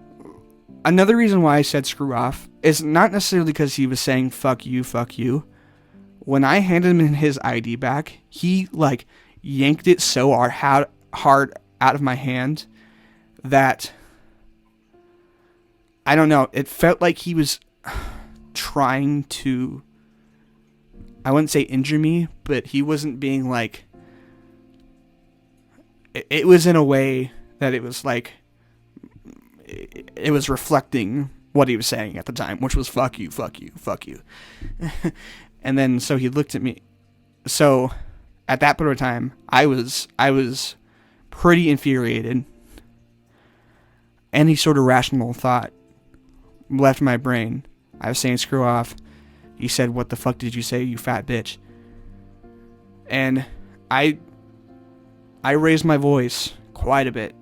Another reason why I said screw off is not necessarily because he was saying fuck you. When I handed him his ID back, he like yanked it so hard out of my hand that, I don't know, it felt like he was trying to, I wouldn't say injure me, but he wasn't being like, it was in a way that it was like, it was reflecting what he was saying at the time, which was fuck you. And then so he looked at me. So at that point of time, I was pretty infuriated. any sort of rational thought left my brain. I was saying, screw off. He said, what the fuck did you say, you fat bitch? And I raised my voice quite a bit.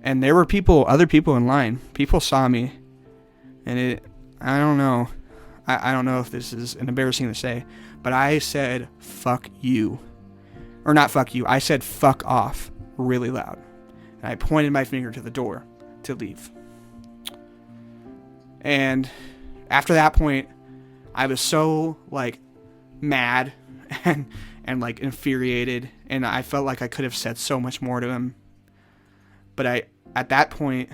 And there were other people in line. People saw me. And I don't know. I don't know if this is an embarrassing to say, but I said, fuck you. Or not fuck you. I said, fuck off really loud. And I pointed my finger to the door to leave. And after that point, I was so, like, mad and like, infuriated. And I felt like I could have said so much more to him. But at that point,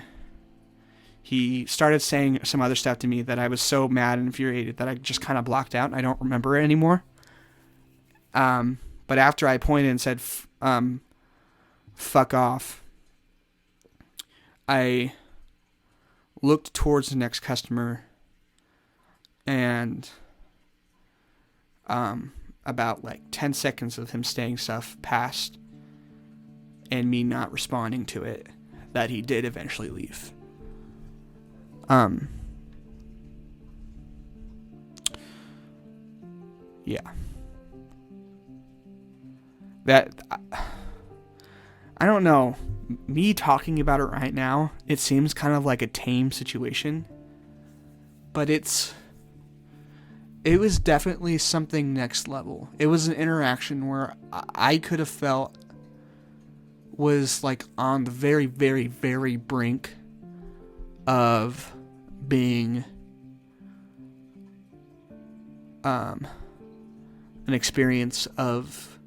he started saying some other stuff to me that I was so mad and infuriated that I just kind of blocked out and I don't remember it anymore. But after I pointed and said, fuck off, I looked towards the next customer and about like 10 seconds of him saying stuff passed and me not responding to it, that he did eventually leave. Yeah. That, I don't know. Me talking about it right now, it seems kind of like a tame situation. But it was definitely something next level. It was an interaction where I could have felt was like on the very, very, very brink of being an experience of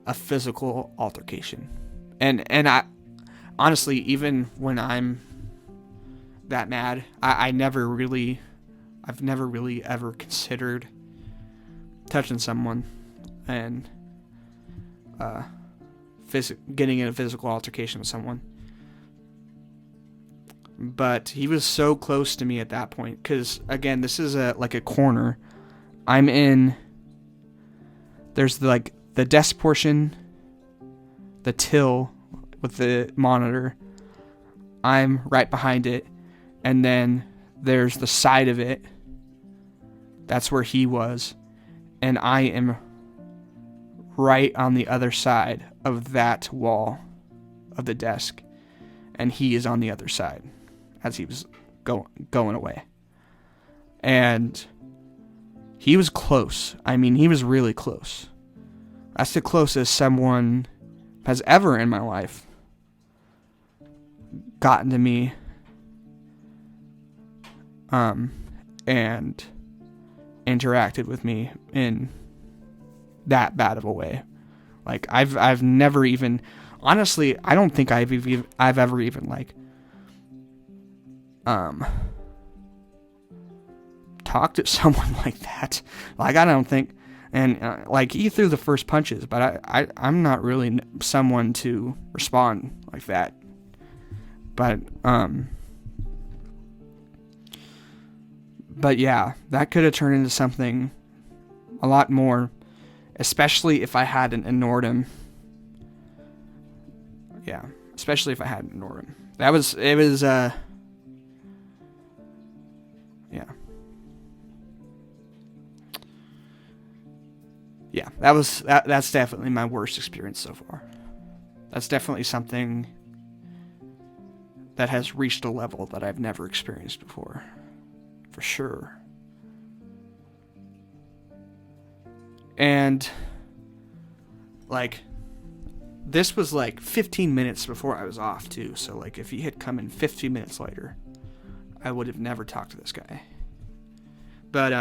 a physical altercation. And I honestly, even when I'm that mad, I've never really ever considered touching someone and getting in a physical altercation with someone. But he was so close to me at that point, because again, this is like a corner. I'm in. There's like the desk portion, the till with the monitor. I'm right behind it, and then there's the side of it. That's where he was, and I am right on the other side of that wall of the desk, and he is on the other side as he was going away. And he was close. I mean, he was really close. That's the closest someone has ever in my life gotten to me, and interacted with me in that bad of a way. Like, I've never even, honestly, I don't think I've ever even like talked to someone like that. Like, I don't think, and like, he threw the first punches, but I'm not really someone to respond like that. But yeah, that could have turned into something a lot more, especially if I hadn't ignored him. Yeah, especially if I hadn't ignored him. Yeah, that's definitely my worst experience so far. That's definitely something that has reached a level that I've never experienced before. For sure. And, like, this was like 15 minutes before I was off, too. So, like, if he had come in 15 minutes later, I would have never talked to this guy. But,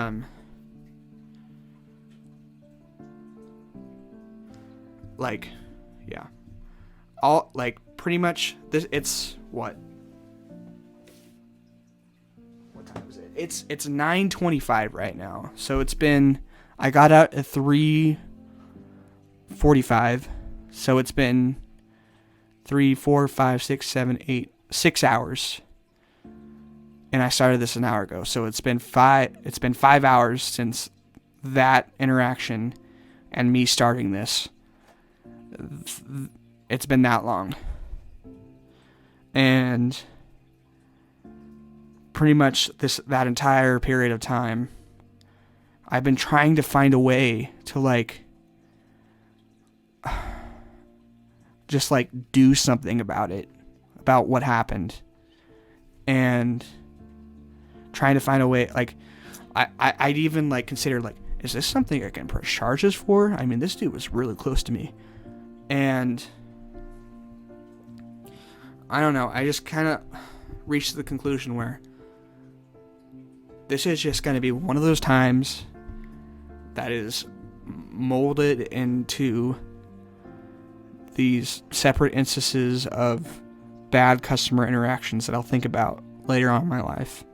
like, yeah. All, like, pretty much, it's, what time is it? It's 9:25 right now. So I got out at 3:45. So it's been 3, 4, 5, 6, 7, 8, 6 hours. And I started this an hour ago. So it's been 5 hours since that interaction and me starting this. it's been that long. And pretty much that entire period of time, I've been trying to find a way to like just like do something about it, about what happened, and trying to find a way. Like I'd even like consider like, is this something I can press charges for? I mean, this dude was really close to me, and I don't know. I just kind of reached the conclusion where this is just going to be one of those times that is molded into these separate instances of bad customer interactions that I'll think about later on in my life.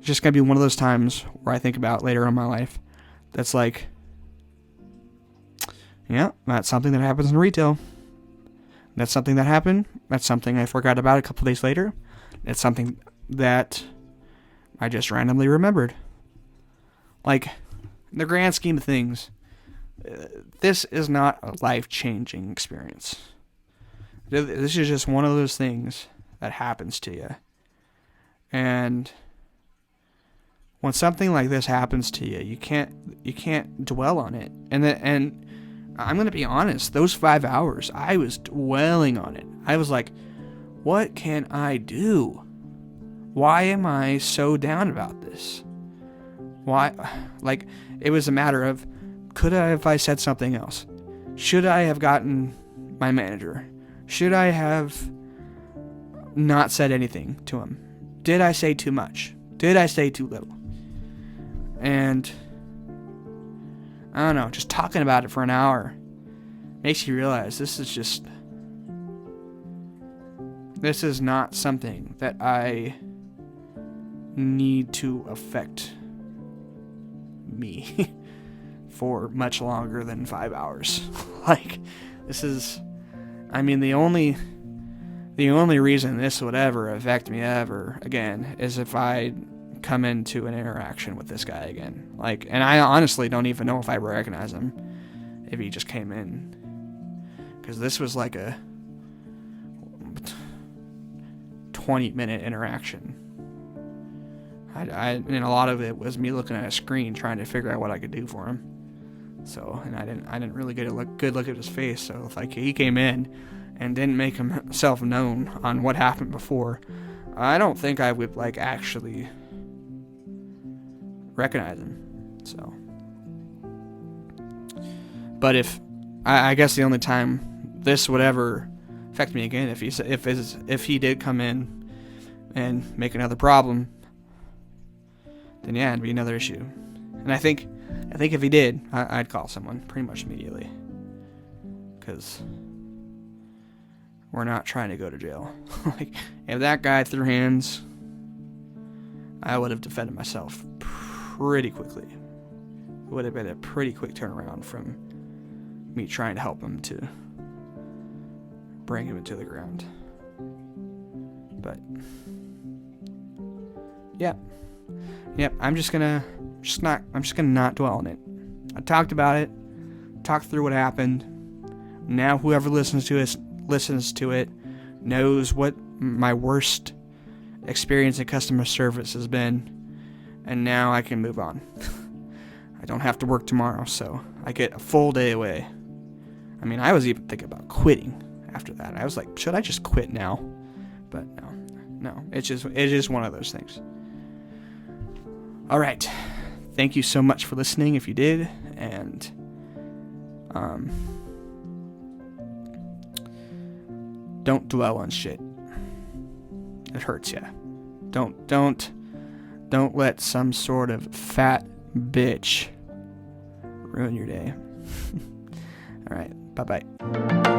Just going to be one of those times where I think about later on in my life that's like, yeah, that's something that happens in retail. That's something that happened. That's something I forgot about a couple days later. It's something that I just randomly remembered. Like, in the grand scheme of things, this is not a life-changing experience. This is just one of those things that happens to you. And when something like this happens to you, you can't dwell on it. And I'm going to be honest, those 5 hours, I was dwelling on it. I was like, what can I do? Why am I so down about this? Why? Like, it was a matter of, could I have said something else? Should I have gotten my manager? Should I have not said anything to him? Did I say too much? Did I say too little? And I don't know, just talking about it for an hour makes you realize this is not something that I need to affect me for much longer than 5 hours. Like, this is, I mean, the only reason this would ever affect me ever again is if I come into an interaction with this guy again. Like, and I honestly don't even know if I recognize him if he just came in, because this was like a 20-minute interaction. And a lot of it was me looking at a screen trying to figure out what I could do for him. So, and I didn't really get a good look at his face. So if like he came in and didn't make himself known on what happened before, I don't think I would like actually recognize him. So, but I guess the only time this would ever affect me again if he did come in and make another problem, then yeah, it'd be another issue. And I think if he did, I'd call someone pretty much immediately, because we're not trying to go to jail. Like, if that guy threw hands, I would have defended myself pretty quickly. It would have been a pretty quick turnaround from me trying to help him to bring him into the ground. But yeah. Yep, I'm just gonna not dwell on it. I talked about it, talked through what happened. Now whoever listens to it knows what my worst experience in customer service has been, and now I can move on. I don't have to work tomorrow, so I get a full day away. I mean, I was even thinking about quitting after that. I was like, should I just quit now? But no, it's just one of those things. All right. Thank you so much for listening if you did. And don't dwell on shit. It hurts ya. Don't let some sort of fat bitch ruin your day. All right. Bye-bye.